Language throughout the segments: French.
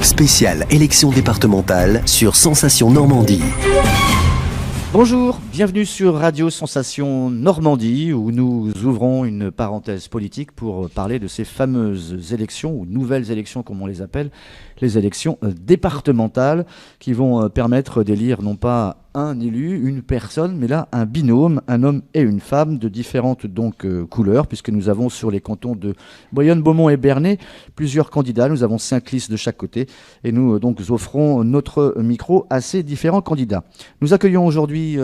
Spéciale élection départementale sur Sensation Normandie. Bonjour, bienvenue sur Radio Sensation Normandie où nous ouvrons une parenthèse politique pour parler de ces fameuses élections ou nouvelles élections comme on les appelle, les élections départementales qui vont permettre d'élire non pas un élu, une personne, mais là un binôme, un homme et une femme de différentes couleurs, puisque nous avons sur les cantons de Bayonne, Beaumont et Bernay plusieurs candidats. Nous avons 5 listes de chaque côté et nous offrons notre micro à ces différents candidats. Nous accueillons aujourd'hui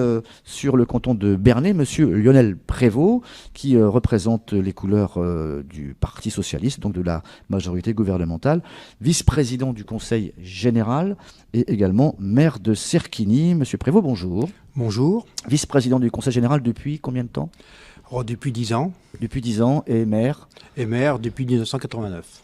sur le canton de Bernay monsieur Lionel Prévost qui représente les couleurs du Parti socialiste, donc de la majorité gouvernementale, vice-président du Conseil général et également maire de Serquigny. Monsieur Prévost, bonjour. Bonjour. Vice-président du Conseil général depuis combien de temps ? Depuis 10 ans. Depuis 10 ans et maire ? Et maire depuis 1989.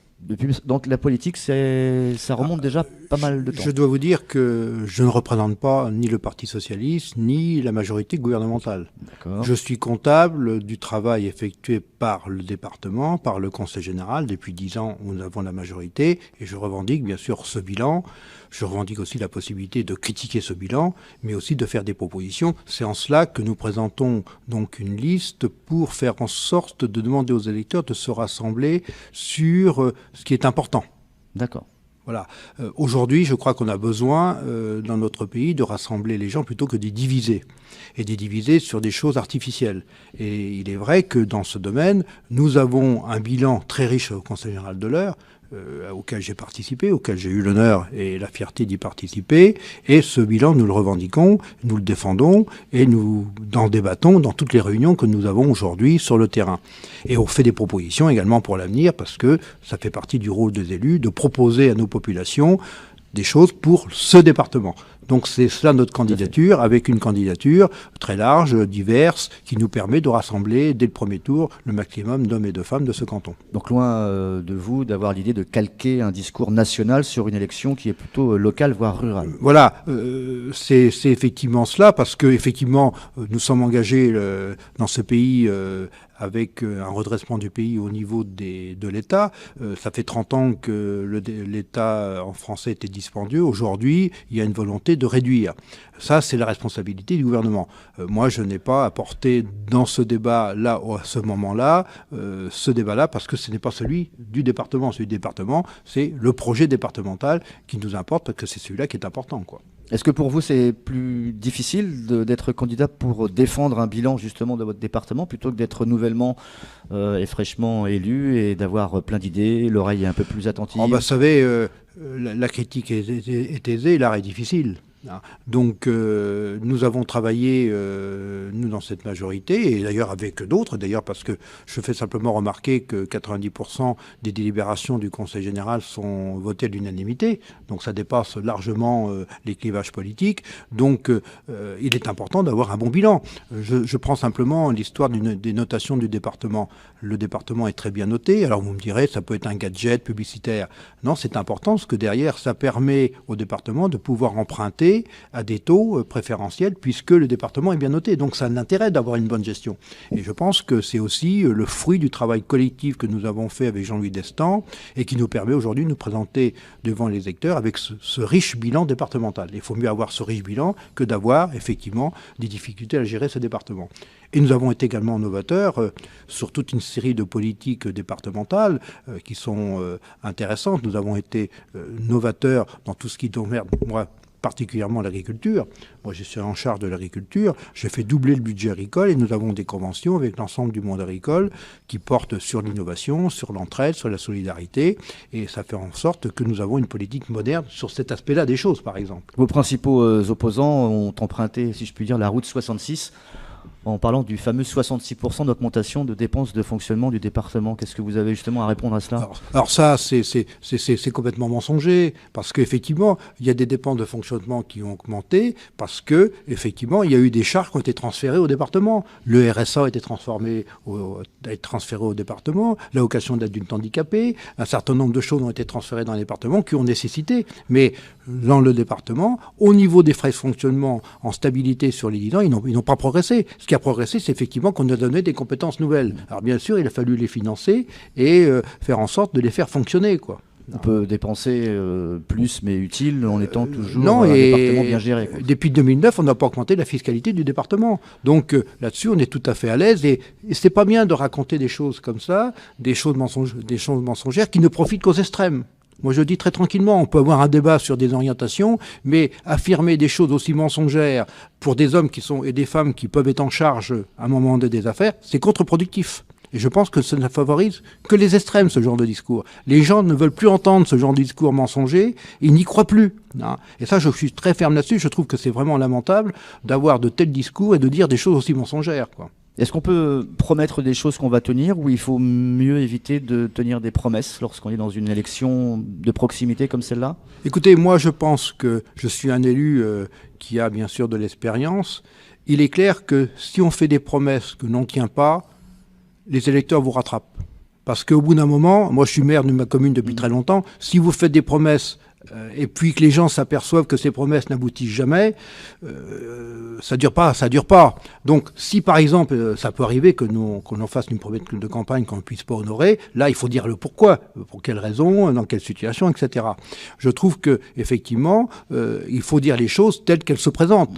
Donc la politique, ça remonte déjà pas mal de temps. Je dois vous dire que je ne représente pas ni le Parti socialiste, ni la majorité gouvernementale. D'accord. Je suis comptable du travail effectué par le département, par le Conseil général. Depuis 10 ans, nous avons la majorité et je revendique bien sûr ce bilan. Je revendique aussi la possibilité de critiquer ce bilan, mais aussi de faire des propositions. C'est en cela que nous présentons donc une liste pour faire en sorte de demander aux électeurs de se rassembler sur ce qui est important. D'accord. Voilà. Aujourd'hui, je crois qu'on a besoin, dans notre pays, de rassembler les gens plutôt que de les diviser. Et de les diviser sur des choses artificielles. Et il est vrai que dans ce domaine, nous avons un bilan très riche au Conseil général de l'Eure, auquel j'ai participé, auquel j'ai eu l'honneur et la fierté d'y participer. Et ce bilan, nous le revendiquons, nous le défendons et nous en débattons dans toutes les réunions que nous avons aujourd'hui sur le terrain. Et on fait des propositions également pour l'avenir parce que ça fait partie du rôle des élus de proposer à nos populations des choses pour ce département. Donc c'est cela notre candidature, avec une candidature très large, diverse, qui nous permet de rassembler dès le premier tour le maximum d'hommes et de femmes de ce canton. Donc loin de vous d'avoir l'idée de calquer un discours national sur une élection qui est plutôt locale, voire rurale. Voilà, c'est effectivement cela, parce que effectivement nous sommes engagés dans ce pays avec un redressement du pays au niveau de l'État. Ça fait 30 ans que l'État en français était dispendieux. Aujourd'hui, il y a une volonté de réduire. Ça, c'est la responsabilité du gouvernement. Moi, je n'ai pas apporté dans ce débat-là, à ce moment-là, ce débat-là, parce que ce n'est pas celui du département. Celui du département, c'est le projet départemental qui nous importe, parce que c'est celui-là qui est important, quoi. Est-ce que pour vous, c'est plus difficile d'être candidat pour défendre un bilan justement de votre département plutôt que d'être nouvellement et fraîchement élu et d'avoir plein d'idées, l'oreille un peu plus attentive ? Vous savez, la critique est aisée, l'art est difficile. Donc nous avons travaillé, nous, dans cette majorité, et d'ailleurs avec d'autres, parce que je fais simplement remarquer que 90% des délibérations du Conseil général sont votées à l'unanimité, donc ça dépasse largement les clivages politiques. Donc il est important d'avoir un bon bilan. Je prends simplement l'histoire des notations du département. Le département est très bien noté, alors vous me direz, ça peut être un gadget publicitaire. Non, c'est important, parce que derrière, ça permet au département de pouvoir emprunter à des taux préférentiels puisque le département est bien noté. Donc ça a un intérêt d'avoir une bonne gestion. Et je pense que c'est aussi le fruit du travail collectif que nous avons fait avec Jean-Louis Destan et qui nous permet aujourd'hui de nous présenter devant les électeurs avec ce riche bilan départemental. Il faut mieux avoir ce riche bilan que d'avoir effectivement des difficultés à gérer ce département. Et nous avons été également novateurs sur toute une série de politiques départementales qui sont intéressantes. Nous avons été novateurs dans tout ce qui concerne, moi, particulièrement l'agriculture. Moi, je suis en charge de l'agriculture. J'ai fait doubler le budget agricole et nous avons des conventions avec l'ensemble du monde agricole qui portent sur l'innovation, sur l'entraide, sur la solidarité. Et ça fait en sorte que nous avons une politique moderne sur cet aspect-là des choses, par exemple. Vos principaux opposants ont emprunté, si je puis dire, la route 66 en parlant du fameux 66% d'augmentation de dépenses de fonctionnement du département. Qu'est-ce que vous avez justement à répondre à cela ? Alors ça, c'est complètement mensonger, parce qu'effectivement, il y a des dépenses de fonctionnement qui ont augmenté, parce que effectivement, il y a eu des charges qui ont été transférées au département. Le RSA a été transféré au département, l'allocation d'adulte handicapé, un certain nombre de choses ont été transférées dans les départements qui ont nécessité. Mais dans le département, au niveau des frais de fonctionnement en stabilité sur les 10 ans, ils n'ont pas progressé. Ce qui a progressé, c'est effectivement qu'on a donné des compétences nouvelles. Alors bien sûr, il a fallu les financer et faire en sorte de les faire fonctionner, quoi. On peut dépenser plus mais utile en étant toujours non, un et département bien géré, quoi. Depuis 2009, on n'a pas augmenté la fiscalité du département. Donc là-dessus, on est tout à fait à l'aise. Et c'est pas bien de raconter des choses comme ça, des choses mensongères qui ne profitent qu'aux extrêmes. Moi, je dis très tranquillement, on peut avoir un débat sur des orientations, mais affirmer des choses aussi mensongères pour des hommes et des femmes qui peuvent être en charge à un moment donné des affaires, c'est contre-productif. Et je pense que ça ne favorise que les extrêmes, ce genre de discours. Les gens ne veulent plus entendre ce genre de discours mensonger, ils n'y croient plus. Et ça, je suis très ferme là-dessus. Je trouve que c'est vraiment lamentable d'avoir de tels discours et de dire des choses aussi mensongères, quoi. Est-ce qu'on peut promettre des choses qu'on va tenir, ou il faut mieux éviter de tenir des promesses lorsqu'on est dans une élection de proximité comme celle-là ? Écoutez, moi je pense que je suis un élu qui a bien sûr de l'expérience. Il est clair que si on fait des promesses que l'on ne tient pas, les électeurs vous rattrapent. Parce qu'au bout d'un moment, moi je suis maire de ma commune depuis très longtemps, si vous faites des promesses et puis que les gens s'aperçoivent que ces promesses n'aboutissent jamais, ça dure pas. Donc, si par exemple, ça peut arriver qu'on fasse une promesse de campagne qu'on ne puisse pas honorer, là, il faut dire le pourquoi, pour quelles raisons, dans quelle situation, etc. Je trouve que effectivement, il faut dire les choses telles qu'elles se présentent,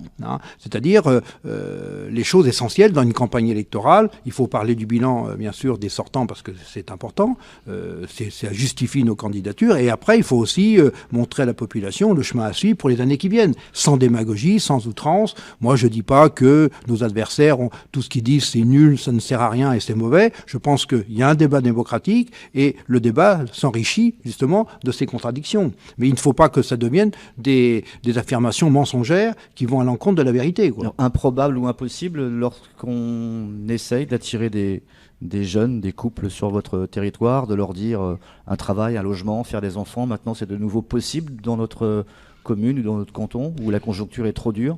c'est-à-dire les choses essentielles dans une campagne électorale. Il faut parler du bilan, bien sûr, des sortants parce que c'est important, ça justifie nos candidatures, et après, il faut aussi montrer à la population le chemin à suivre pour les années qui viennent, sans démagogie, sans outrance. Moi, je ne dis pas que nos adversaires, tout ce qu'ils disent, c'est nul, ça ne sert à rien et c'est mauvais. Je pense qu'il y a un débat démocratique et le débat s'enrichit justement de ces contradictions. Mais il ne faut pas que ça devienne des affirmations mensongères qui vont à l'encontre de la vérité, quoi. Alors, improbable ou impossible lorsqu'on essaye d'attirer des jeunes, des couples sur votre territoire, de leur dire un travail, un logement, faire des enfants, maintenant c'est de nouveau possible dans notre commune ou dans notre canton où la conjoncture est trop dure?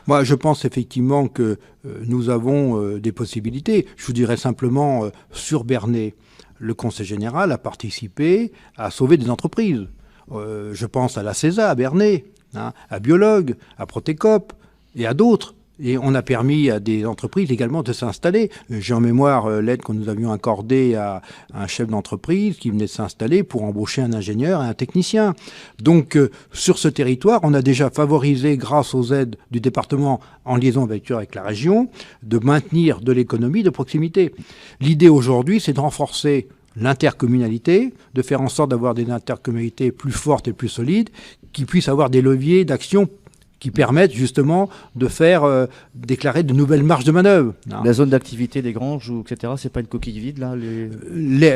Moi, je pense effectivement que nous avons des possibilités. Je vous dirais simplement, sur Bernay, le Conseil général a participé à sauver des entreprises. Je pense à la CESA, à Bernay, à Biologue, à Protecop et à d'autres. Et on a permis à des entreprises également de s'installer. J'ai en mémoire l'aide que nous avions accordée à un chef d'entreprise qui venait de s'installer pour embaucher un ingénieur et un technicien. Donc, sur ce territoire, on a déjà favorisé, grâce aux aides du département en liaison avec la région, de maintenir de l'économie de proximité. L'idée aujourd'hui, c'est de renforcer l'intercommunalité, de faire en sorte d'avoir des intercommunalités plus fortes et plus solides, qui puissent avoir des leviers d'action qui permettent justement de faire déclarer de nouvelles marges de manœuvre. La zone d'activité des granges, etc., c'est pas une coquille vide, là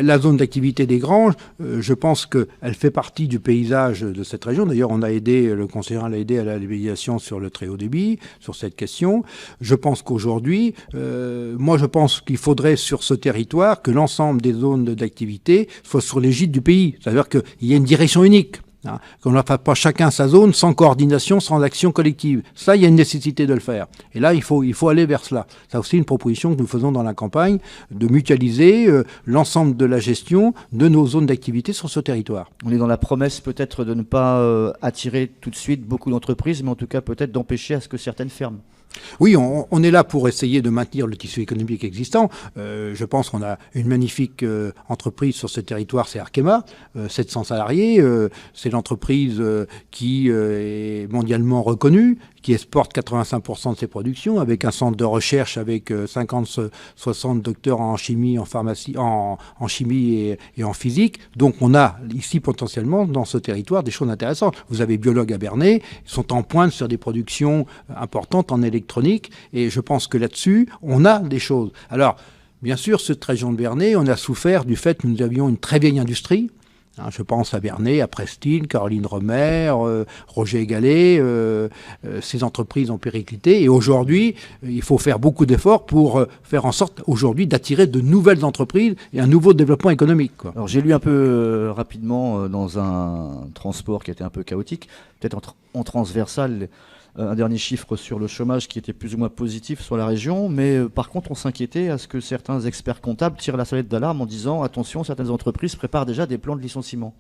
La zone d'activité des granges, je pense qu'elle fait partie du paysage de cette région. D'ailleurs, le conseiller l'a aidé à la labellisation sur le très haut débit, sur cette question. Je pense qu'aujourd'hui, je pense qu'il faudrait sur ce territoire que l'ensemble des zones d'activité soient sur l'égide du pays. C'est-à-dire qu'il y a une direction unique. Qu'on ne fasse pas chacun sa zone, sans coordination, sans action collective. Ça, il y a une nécessité de le faire. Et là, il faut aller vers cela. C'est aussi une proposition que nous faisons dans la campagne, de mutualiser l'ensemble de la gestion de nos zones d'activité sur ce territoire. On est dans la promesse peut-être de ne pas attirer tout de suite beaucoup d'entreprises, mais en tout cas peut-être d'empêcher à ce que certaines ferment. Oui, on est là pour essayer de maintenir le tissu économique existant. Je pense qu'on a une magnifique entreprise sur ce territoire, c'est Arkema, 700 salariés. C'est l'entreprise qui est mondialement reconnue, qui exporte 85% de ses productions, avec un centre de recherche avec 50-60 docteurs en chimie, en pharmacie, en chimie et en physique. Donc on a ici potentiellement dans ce territoire des choses intéressantes. Vous avez Biologue à Bernay, ils sont en pointe sur des productions importantes en électronique, et je pense que là-dessus, on a des choses. Alors, bien sûr, cette région de Bernay, on a souffert du fait que nous avions une très vieille industrie. Je pense à Bernay, à Prestine, Caroline Romer, Roger Gallet, ces entreprises ont périclité. Et aujourd'hui, il faut faire beaucoup d'efforts pour faire en sorte aujourd'hui d'attirer de nouvelles entreprises et un nouveau développement économique, quoi. Alors j'ai lu un peu rapidement dans un transport qui était un peu chaotique, peut-être en transversal, un dernier chiffre sur le chômage qui était plus ou moins positif sur la région, mais par contre on s'inquiétait à ce que certains experts comptables tirent la sonnette d'alarme en disant attention, certaines entreprises préparent déjà des plans de licenciement.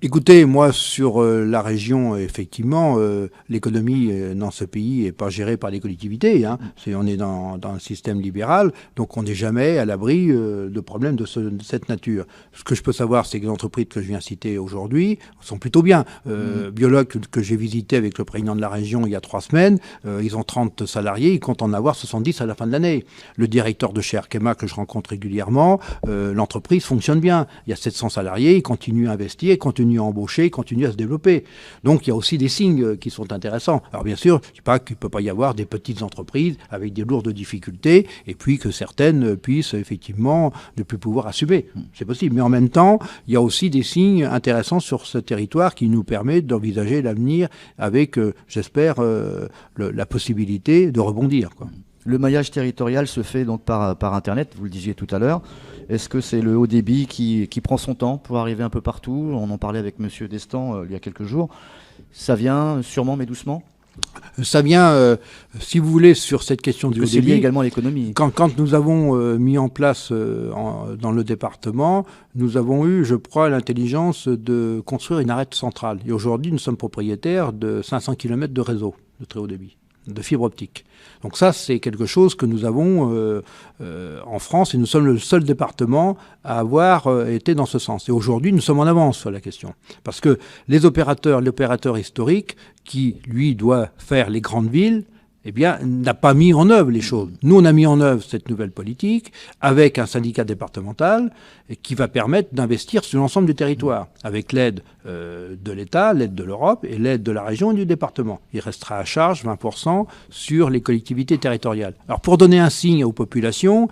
Écoutez, moi, sur la région, effectivement, l'économie dans ce pays n'est pas gérée par les collectivités. Hein. On est dans un système libéral, donc on n'est jamais à l'abri de problèmes de cette nature. Ce que je peux savoir, c'est que les entreprises que je viens citer aujourd'hui sont plutôt bien. Biologue que j'ai visité avec le président de la région il y a 3 semaines, ils ont 30 salariés, ils comptent en avoir 70 à la fin de l'année. Le directeur de chez Arkema, que je rencontre régulièrement, l'entreprise fonctionne bien. Il y a 700 salariés, ils continuent à investir, continue à embaucher, continue à se développer. Donc il y a aussi des signes qui sont intéressants. Alors bien sûr, je ne dis pas qu'il ne peut pas y avoir des petites entreprises avec des lourdes difficultés et puis que certaines puissent effectivement ne plus pouvoir assumer. C'est possible. Mais en même temps, il y a aussi des signes intéressants sur ce territoire qui nous permettent d'envisager l'avenir avec, j'espère, la possibilité de rebondir, quoi. Le maillage territorial se fait donc par Internet, vous le disiez tout à l'heure. Est-ce que c'est le haut débit qui prend son temps pour arriver un peu partout? On en parlait avec M. Destan il y a quelques jours. Ça vient sûrement mais doucement? Ça vient, si vous voulez, sur cette question du haut débit. C'est lié également à l'économie. Quand nous avons mis en place dans le département, nous avons eu, je crois, l'intelligence de construire une arête centrale. Et aujourd'hui, nous sommes propriétaires de 500 km de réseau de très haut débit, de fibre optique. Donc ça, c'est quelque chose que nous avons en France et nous sommes le seul département à avoir été dans ce sens. Et aujourd'hui, nous sommes en avance sur la question. Parce que l'opérateur historique qui, lui, doit faire les grandes villes, eh bien, n'a pas mis en œuvre les choses. Nous, on a mis en œuvre cette nouvelle politique avec un syndicat départemental qui va permettre d'investir sur l'ensemble du territoire, avec l'aide de l'État, l'aide de l'Europe et l'aide de la région et du département. Il restera à charge 20% sur les collectivités territoriales. Alors, pour donner un signe aux populations,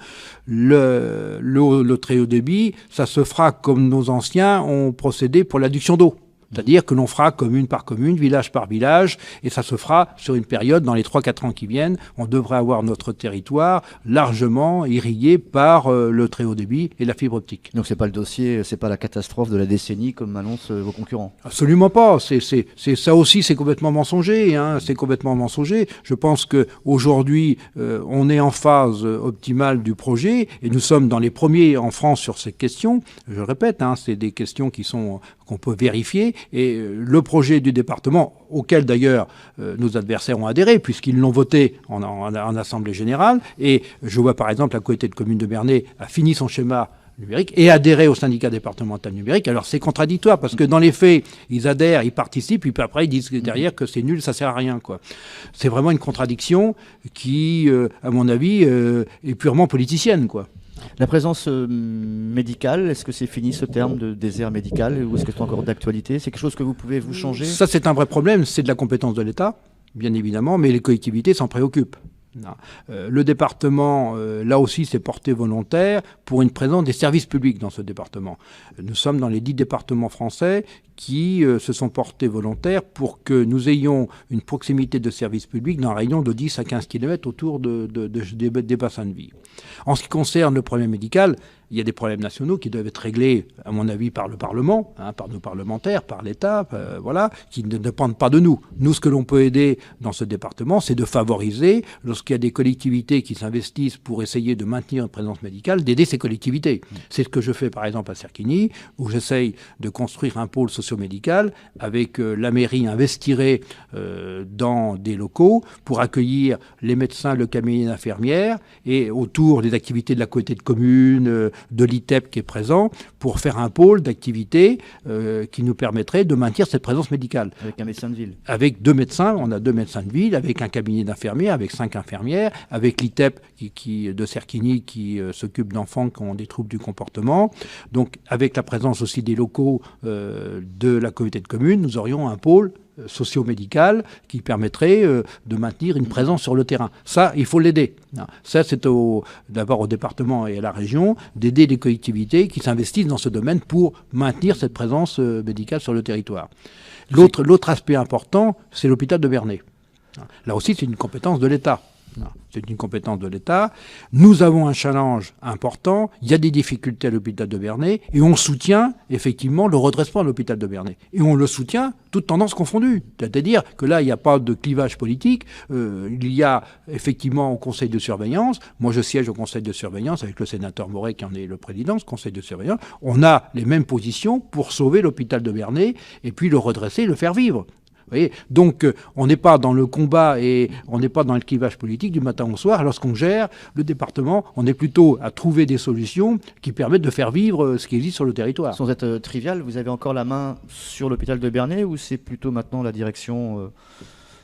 le très haut débit, ça se fera comme nos anciens ont procédé pour l'adduction d'eau. C'est-à-dire que l'on fera commune par commune, village par village, et ça se fera sur une période, dans les 3-4 ans qui viennent, on devrait avoir notre territoire largement irrigué par le très haut débit et la fibre optique. Donc c'est pas le dossier, c'est pas la catastrophe de la décennie comme annoncent vos concurrents? Absolument pas. Ça aussi, c'est complètement mensonger. Hein. C'est complètement mensonger. Je pense qu'aujourd'hui, on est en phase optimale du projet, et nous sommes dans les premiers en France sur ces questions. Je le répète, hein, c'est des questions qu'on peut vérifier. Et le projet du département, auquel d'ailleurs nos adversaires ont adhéré, puisqu'ils l'ont voté en Assemblée générale, et je vois par exemple la communauté de communes de Bernay a fini son schéma numérique et adhéré au syndicat départemental numérique. Alors c'est contradictoire, parce que dans les faits, ils adhèrent, ils participent, et puis après ils disent derrière que c'est nul, ça sert à rien, quoi. C'est vraiment une contradiction qui, à mon avis, est purement politicienne, quoi. La présence médicale, est-ce que c'est fini ce terme de désert médical, ou est-ce que c'est encore d'actualité? C'est quelque chose que vous pouvez vous changer? Ça, c'est un vrai problème, c'est de la compétence de l'État, bien évidemment, mais les collectivités s'en préoccupent. Le département, là aussi, s'est porté volontaire pour une présence des services publics dans ce département. Nous sommes dans les 10 départements français qui se sont portés volontaires pour que nous ayons une proximité de services publics dans un rayon de 10 à 15 km autour des bassins de vie. En ce qui concerne le problème médical, il y a des problèmes nationaux qui doivent être réglés, à mon avis, par le Parlement, hein, par nos parlementaires, par l'État, voilà, qui ne dépendent pas de nous. Nous, ce que l'on peut aider dans ce département, c'est de favoriser, lorsqu'il y a des collectivités qui s'investissent pour essayer de maintenir une présence médicale, d'aider ces collectivités. C'est ce que je fais, par exemple, à Cerquigny, où j'essaye de construire un pôle socio-médical avec la mairie investirait dans des locaux pour accueillir les médecins, le cabinet d'infirmières, et autour des activités de la communauté de communes, de l'ITEP qui est présent, pour faire un pôle d'activité qui nous permettrait de maintenir cette présence médicale. Avec un médecin de ville? Avec 2 médecins, on a 2 médecins de ville, avec un cabinet d'infirmières, avec 5 infirmières, avec l'ITEP de Cerquigny qui s'occupe d'enfants qui ont des troubles du comportement. Donc avec la présence aussi des locaux de la communauté de communes, nous aurions un pôle socio-médical qui permettrait de maintenir une présence sur le terrain. Ça, il faut l'aider. Ça, c'est d'abord au département et à la région d'aider les collectivités qui s'investissent dans ce domaine pour maintenir cette présence médicale sur le territoire. L'autre aspect important, c'est l'hôpital de Bernay. Là aussi, c'est une compétence de l'État. C'est une compétence de l'État. Nous avons un challenge important. Il y a des difficultés à l'hôpital de Bernay et on soutient effectivement le redressement de l'hôpital de Bernay. Et on le soutient toutes tendances confondues. C'est-à-dire que là, il n'y a pas de clivage politique. Il y a effectivement au conseil de surveillance. Moi, je siège au conseil de surveillance avec le sénateur Moret qui en est le président, ce conseil de surveillance. On a les mêmes positions pour sauver l'hôpital de Bernay et puis le redresser, le faire vivre. Vous voyez, donc, on n'est pas dans le combat et on n'est pas dans le clivage politique du matin au soir. Lorsqu'on gère le département, on est plutôt à trouver des solutions qui permettent de faire vivre ce qui existe sur le territoire. Sans être trivial, vous avez encore la main sur l'hôpital de Bernay ou c'est plutôt maintenant la direction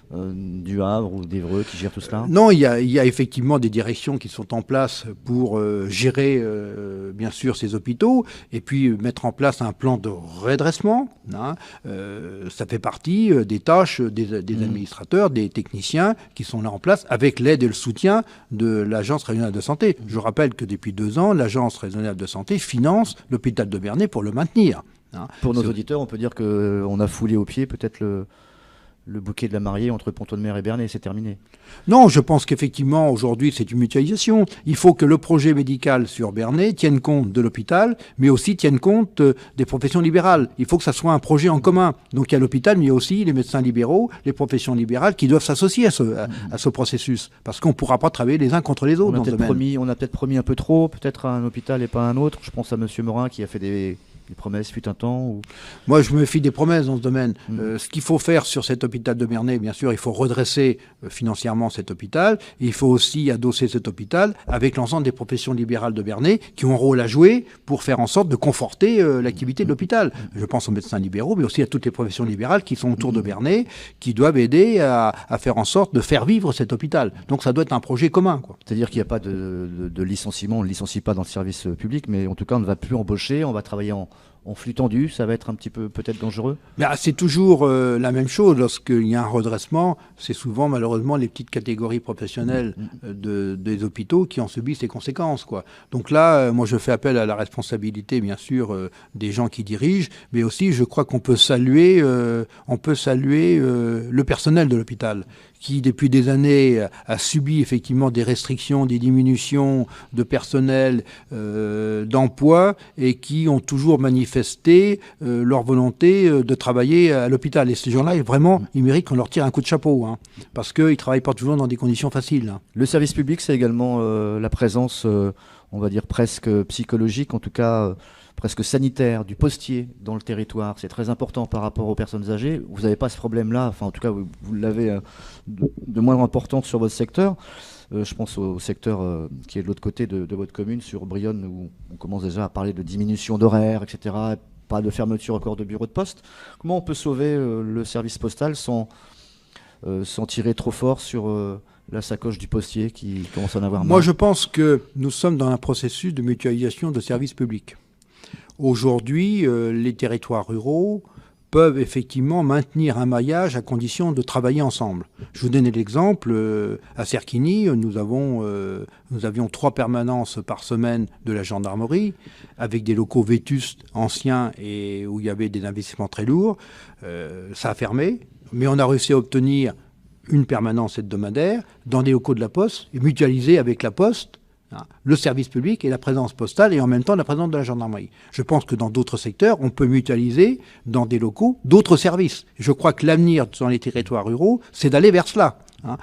du Havre ou d'Évreux qui gère tout cela? Non, il y a effectivement des directions qui sont en place pour gérer, bien sûr, ces hôpitaux et puis mettre en place un plan de redressement. Ça fait partie des tâches des administrateurs, des techniciens qui sont là en place avec l'aide et le soutien de l'Agence régionale de santé. Je rappelle que depuis 2 ans, l'Agence régionale de santé finance l'hôpital de Bernay pour le maintenir. Pour nos auditeurs, on peut dire qu'on a foulé au pied peut-être le bouquet de la mariée entre Pont-de-Mer et Bernay, c'est terminé. Non, je pense qu'effectivement, aujourd'hui, c'est une mutualisation. Il faut que le projet médical sur Bernay tienne compte de l'hôpital, mais aussi tienne compte des professions libérales. Il faut que ça soit un projet en commun. Donc il y a l'hôpital, mais il y a aussi les médecins libéraux, les professions libérales qui doivent s'associer à ce processus. Parce qu'on ne pourra pas travailler les uns contre les autres dans ce domaine. On a peut-être promis un peu trop, peut-être à un hôpital et pas à un autre. Je pense à M. Morin qui a fait des promesses fut un temps ou... Moi, je me fie des promesses dans ce domaine. Ce qu'il faut faire sur cet hôpital de Bernay, bien sûr, il faut redresser financièrement cet hôpital. Et il faut aussi adosser cet hôpital avec l'ensemble des professions libérales de Bernay qui ont un rôle à jouer pour faire en sorte de conforter l'activité de l'hôpital. Je pense aux médecins libéraux, mais aussi à toutes les professions libérales qui sont autour de Bernay, qui doivent aider à faire en sorte de faire vivre cet hôpital. Donc ça doit être un projet commun, quoi. C'est-à-dire qu'il n'y a pas de licenciement, on ne licencie pas dans le service public, mais en tout cas, on ne va plus embaucher, on va travailler en flux tendu, ça va être un petit peu peut-être dangereux? C'est toujours la même chose. Lorsqu'il y a un redressement, c'est souvent malheureusement les petites catégories professionnelles des hôpitaux qui en subissent les conséquences, quoi. Donc là, moi je fais appel à la responsabilité bien sûr des gens qui dirigent, mais aussi je crois qu'on peut saluer, le personnel de l'hôpital qui depuis des années a subi effectivement des restrictions, des diminutions de personnel, d'emploi et qui ont toujours manifesté leur volonté de travailler à l'hôpital. Et ces gens-là, vraiment, ils méritent qu'on leur tire un coup de chapeau, parce qu'ils ne travaillent pas toujours dans des conditions faciles. Le service public, c'est également la présence, on va dire presque psychologique, en tout cas presque sanitaire, du postier dans le territoire. C'est très important par rapport aux personnes âgées. Vous n'avez pas ce problème-là, enfin en tout cas vous l'avez de moindre importance sur votre secteur. Je pense au secteur qui est de l'autre côté de votre commune, sur Brionne, où on commence déjà à parler de diminution d'horaires, etc. Pas de fermeture encore de bureaux de poste. Comment on peut sauver le service postal sans tirer trop fort sur la sacoche du postier qui commence à en avoir marre? Moi je pense que nous sommes dans un processus de mutualisation de services publics. Aujourd'hui, les territoires ruraux peuvent effectivement maintenir un maillage à condition de travailler ensemble. Je vous donne l'exemple, à Serquigny, nous avions 3 permanences par semaine de la gendarmerie, avec des locaux vétustes, anciens, et où il y avait des investissements très lourds. Ça a fermé, mais on a réussi à obtenir une permanence hebdomadaire dans des locaux de la Poste, et mutualiser avec la Poste le service public et la présence postale et en même temps la présence de la gendarmerie. Je pense que dans d'autres secteurs, on peut mutualiser dans des locaux d'autres services. Je crois que l'avenir dans les territoires ruraux, c'est d'aller vers cela.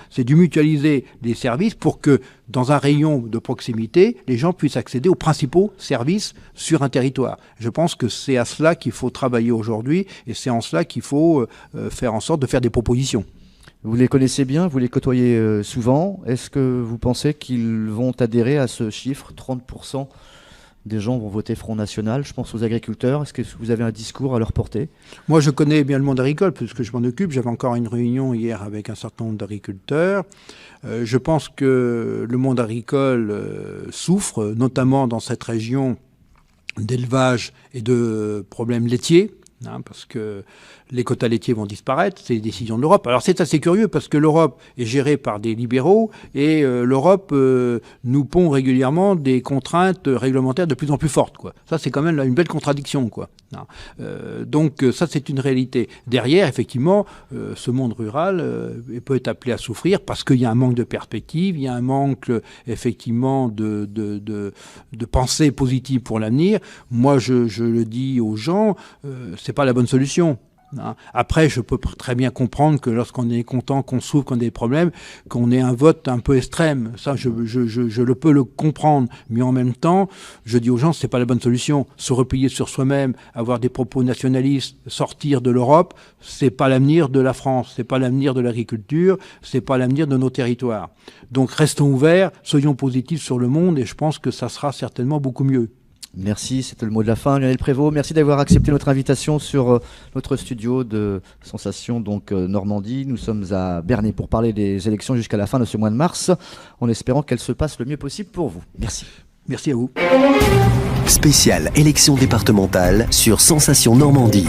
C'est de mutualiser les services pour que dans un rayon de proximité, les gens puissent accéder aux principaux services sur un territoire. Je pense que c'est à cela qu'il faut travailler aujourd'hui et c'est en cela qu'il faut faire en sorte de faire des propositions. Vous les connaissez bien, vous les côtoyez souvent. Est-ce que vous pensez qu'ils vont adhérer à ce chiffre? 30% des gens vont voter Front National. Je pense aux agriculteurs. Est-ce que vous avez un discours à leur porter? Moi, je connais bien le monde agricole puisque je m'en occupe. J'avais encore une réunion hier avec un certain nombre d'agriculteurs. Je pense que le monde agricole souffre, notamment dans cette région d'élevage et de problèmes laitiers. parce que les quotas laitiers vont disparaître, c'est les décisions de l'Europe. Alors c'est assez curieux parce que l'Europe est gérée par des libéraux et l'Europe nous pond régulièrement des contraintes réglementaires de plus en plus fortes, quoi. Ça, c'est quand même une belle contradiction, quoi. Donc ça, c'est une réalité. Derrière, effectivement, ce monde rural peut être appelé à souffrir parce qu'il y a un manque de perspective, il y a un manque, effectivement, de pensée positive pour l'avenir. Moi, je le dis aux gens, c'est pas la bonne solution. Après, je peux très bien comprendre que lorsqu'on est content, qu'on souffre, qu'on a des problèmes, qu'on ait un vote un peu extrême. Ça, je le peux le comprendre. Mais en même temps, je dis aux gens, c'est pas la bonne solution. Se replier sur soi-même, avoir des propos nationalistes, sortir de l'Europe, c'est pas l'avenir de la France, c'est pas l'avenir de l'agriculture, c'est pas l'avenir de nos territoires. Donc, restons ouverts, soyons positifs sur le monde et je pense que ça sera certainement beaucoup mieux. Merci, c'était le mot de la fin. Lionel Prévost, merci d'avoir accepté notre invitation sur notre studio de Sensation Normandie. Nous sommes à Bernay pour parler des élections jusqu'à la fin de ce mois de mars, en espérant qu'elles se passent le mieux possible pour vous. Merci. Merci à vous. Spéciale élection départementale sur Sensation Normandie.